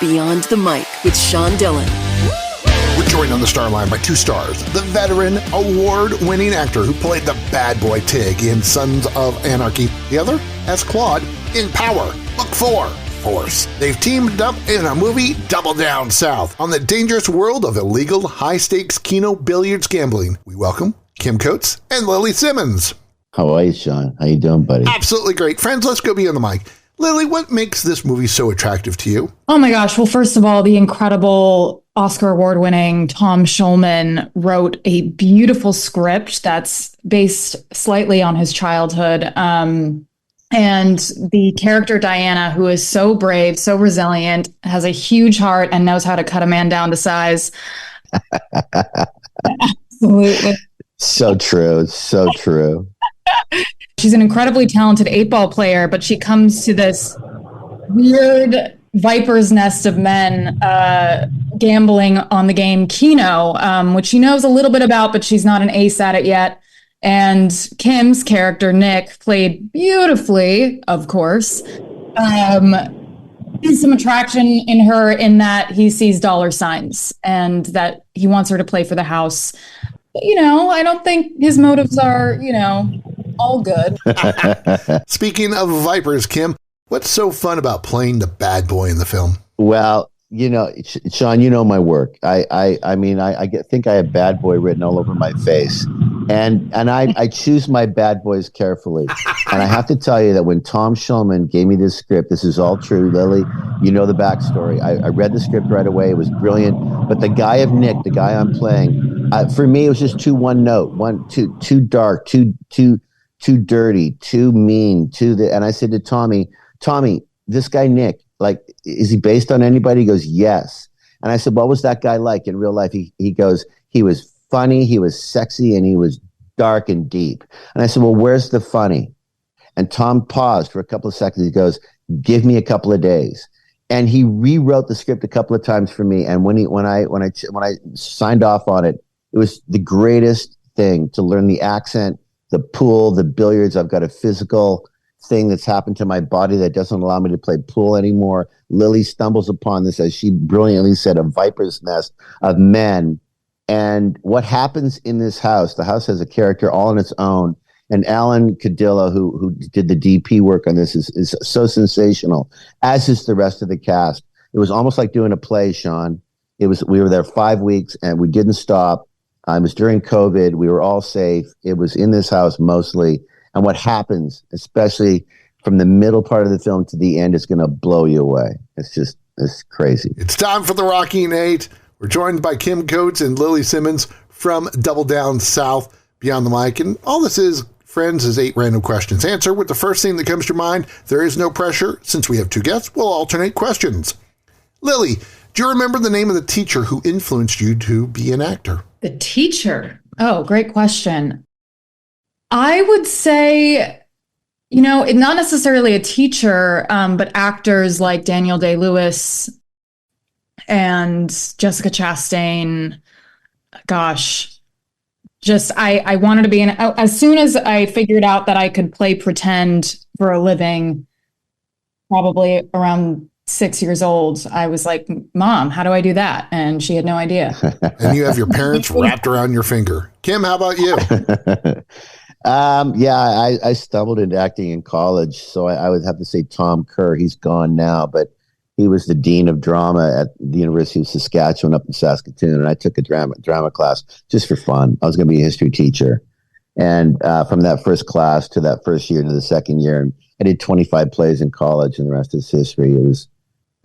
Beyond the Mic with Sean Dillon. We're joined on the Starline by two stars. The veteran, award-winning actor who played the bad boy Tig in Sons of Anarchy. The other as Claud in Power. Book 4, Force. They've teamed up in a movie, Double Down South, on the dangerous world of illegal, high-stakes Keno billiards gambling. We welcome Kim Coates and Lili Simmons. How are you, Sean? How you doing, buddy? Absolutely great. Friends, let's go beyond the mic. Lili, what makes this movie so attractive to you? Oh my gosh. Well, first of all, the incredible Oscar award-winning Tom Schulman wrote a beautiful script that's based slightly on his childhood. And the character Diana, who is so brave, so resilient, has a huge heart and knows how to cut a man down to size. Absolutely. So true. So true. She's an incredibly talented 8-ball player, but she comes to this weird viper's nest of men gambling on the game Keno, which she knows a little bit about, but she's not an ace at it yet. And Kim's character, Nick, played beautifully, of course. There's some attraction in her in that he sees dollar signs and that he wants her to play for the house. But, I don't think his motives are, all good. Speaking of vipers, Kim, what's so fun about playing the bad boy in the film? Well, Sean, you know my work. I think I have bad boy written all over my face, and I choose my bad boys carefully. And I have to tell you that when Tom Schulman gave me this script, this is all true, Lili. You know the backstory. I read the script right away. It was brilliant. But the guy of Nick, the guy I'm playing, for me, it was just too one note, too dark, too dirty, too mean, and I said to Tommy, this guy Nick, like, is he based on anybody? He goes, yes. And I said, what was that guy like in real life? He goes, he was funny, he was sexy, and he was dark and deep. And I said, well, where's the funny? And Tom paused for a couple of seconds. He goes, give me a couple of days. And he rewrote the script a couple of times for me. And when I signed off on it, it was the greatest thing to learn the accent, the pool, the billiards. I've got a physical thing that's happened to my body that doesn't allow me to play pool anymore. Lili stumbles upon this, as she brilliantly said, a viper's nest of men. And what happens in this house, the house has a character all on its own. And Alan Cadillo, who did the DP work on this, is so sensational, as is the rest of the cast. It was almost like doing a play, Sean. We were there 5 weeks and we didn't stop. It was during COVID. We were all safe. It was in this house mostly. And what happens, especially from the middle part of the film to the end, is going to blow you away. It's crazy. It's time for the Rockin' 8. We're joined by Kim Coates and Lili Simmons from Double Down South, Beyond the Mic. And all this is, friends, is 8 random questions. Answer with the first thing that comes to your mind. There is no pressure. Since we have 2 guests, we'll alternate questions. Lili, do you remember the name of the teacher who influenced you to be an actor? The teacher? Oh, great question. I would say, not necessarily a teacher, but actors like Daniel Day-Lewis and Jessica Chastain. Gosh, I wanted to be as soon as I figured out that I could play pretend for a living, probably around 6 years old, I was like, Mom, how do I do that? And she had no idea. And you have your parents wrapped around your finger. Kim, how about you? I stumbled into acting in college, so I would have to say Tom Kerr. He's gone now, but he was the dean of drama at the University of Saskatchewan up in Saskatoon, and I took a drama class just for fun. I was going to be a history teacher, and from that first class to that first year to the second year, I did 25 plays in college, and the rest is history. It was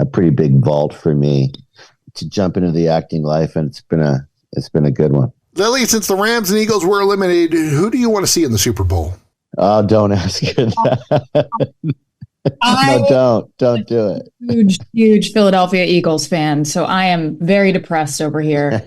a pretty big vault for me to jump into the acting life, and it's been a good one. Lili, since the Rams and Eagles were eliminated, who do you want to see in the Super Bowl? Oh, don't ask her that. No, don't do it. Huge Philadelphia Eagles fan, so I am very depressed over here.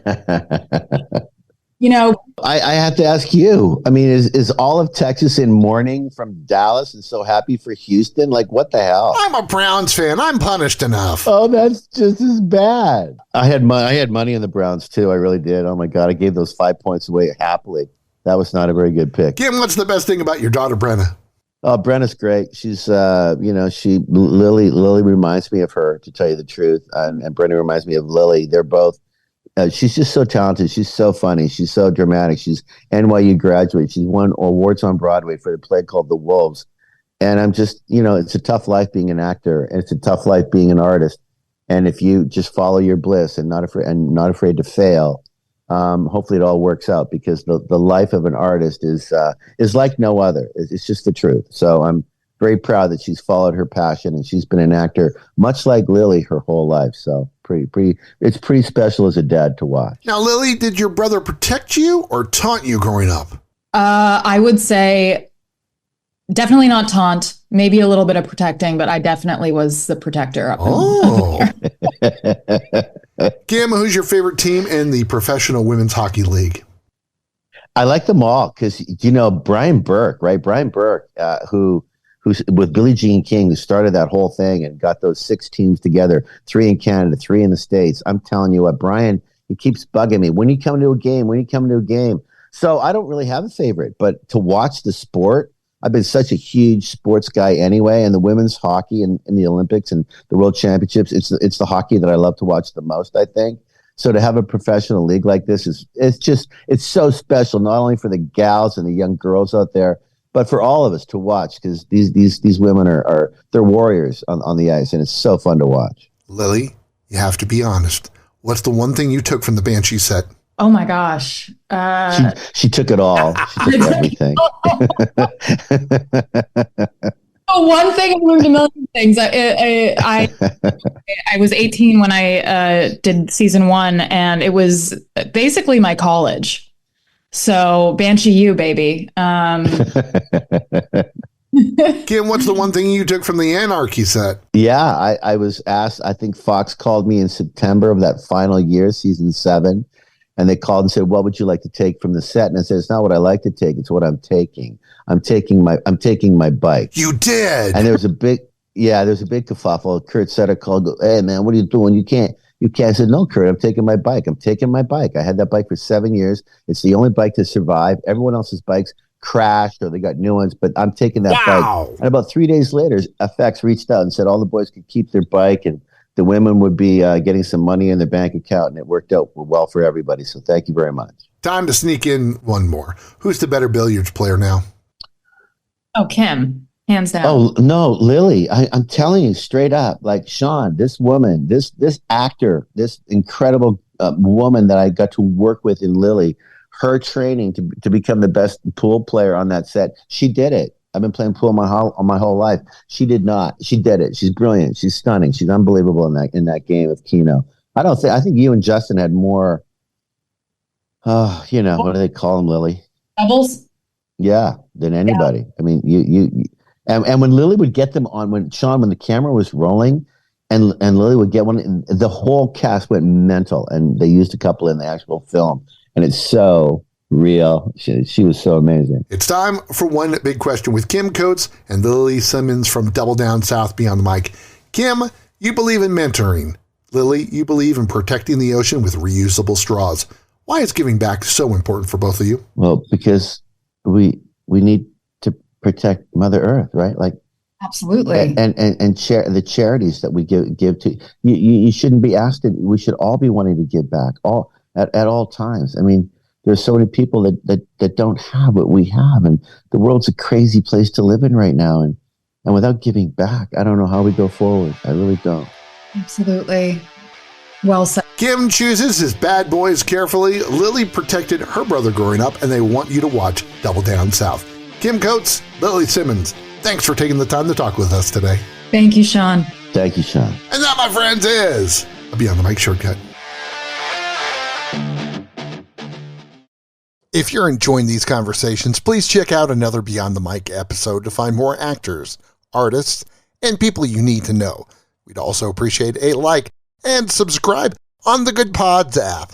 I have to ask you. I mean, is all of Texas in mourning from Dallas and so happy for Houston? Like, what the hell? I'm a Browns fan. I'm punished enough. Oh, that's just as bad. I had money in the Browns too. I really did. Oh my God, I gave those 5 points away happily. That was not a very good pick. Kim, what's the best thing about your daughter, Brenna? Oh, Brenna's great. She's, Lily reminds me of her, to tell you the truth. And Brenna reminds me of Lily. They're both, she's just so talented. She's so funny. She's so dramatic. She's NYU graduate. She's won awards on Broadway for the play called The Wolves. And I'm just, it's a tough life being an actor, and it's a tough life being an artist. And if you just follow your bliss and not afraid to fail, hopefully it all works out, because the life of an artist is like no other. It's just the truth. So I'm very proud that she's followed her passion, and she's been an actor much like Lily her whole life. So it's pretty special as a dad to watch. Now, Lily, did your brother protect you or taunt you growing up? I would say definitely not taunt, maybe a little bit of protecting, but I definitely was the protector. Kim, who's your favorite team in the Professional Women's Hockey League? I like them all because, Brian Burke, right? Brian Burke, who's with Billie Jean King, who started that whole thing and got those 6 teams together, 3 in Canada, 3 in the States. I'm telling you what, Brian, he keeps bugging me. When you come to a game? So I don't really have a favorite, but to watch the sport, I've been such a huge sports guy anyway, and the women's hockey and the Olympics and the World Championships, it's the hockey that I love to watch the most, I think. So to have a professional league like this it's so special, not only for the gals and the young girls out there, but for all of us to watch, because these women they're warriors on the ice, and it's so fun to watch. Lily, you have to be honest. What's the one thing you took from the Banshee set? Oh my gosh. She took it all. She took everything. One thing, I learned a million things. I was 18 when I did season 1, and it was basically my college. So Banshee U, baby. Kim, what's the one thing you took from the Anarchy set? Yeah, I was asked, I think Fox called me in September of that final year, season 7. And they called and said, "What would you like to take from the set?" And I said, "It's not what I like to take; it's what I'm taking. I'm taking my bike." You did. And there was a big kerfuffle. Kurt Sutter called, "Hey man, what are you doing? You can't." I said, "No, Kurt, I'm taking my bike. I had that bike for 7 years. It's the only bike to survive. Everyone else's bikes crashed or they got new ones, but I'm taking that bike." And about 3 days later, FX reached out and said all the boys could keep their bike, and the women would be getting some money in their bank account, and it worked out well for everybody. So thank you very much. Time to sneak in one more. Who's the better billiards player now? Oh, Kim, hands down. Oh, no, Lily, I'm telling you straight up, like Sean, this woman, this actor, this incredible woman that I got to work with in Lily, her training to become the best pool player on that set, she did it. I've been playing pool my whole life. She did not. She did it. She's brilliant. She's stunning. She's unbelievable in that game of Keno. I think you and Justin had more. What do they call them, Lily? Doubles. Yeah, than anybody. Yeah. I mean, you and when Lily would get them on, when the camera was rolling, and Lily would get one, the whole cast went mental, and they used a couple in the actual film, and it's so real. She was so amazing. It's time for one big question with Kim Coates and Lili Simmons from Double Down South Beyond the Mic. Kim, you believe in mentoring. Lily, you believe in protecting the ocean with reusable straws. Why is giving back so important for both of you? Well, because we need to protect Mother Earth, right? Like, absolutely. And the charities that we give to you shouldn't be asked to. We should all be wanting to give back at all times. I mean, there's so many people that don't have what we have, and the world's a crazy place to live in right now. And without giving back, I don't know how we go forward. I really don't. Absolutely. Well said. Kim chooses his bad boys carefully. Lily protected her brother growing up, and they want you to watch Double Down South. Kim Coates, Lili Simmons, thanks for taking the time to talk with us today. Thank you, Sean. Thank you, Sean. And that, my friends, is a Beyond the Mic shortcut. If you're enjoying these conversations, please check out another Beyond the Mic episode to find more actors, artists, and people you need to know. We'd also appreciate a like and subscribe on the Good Pods app.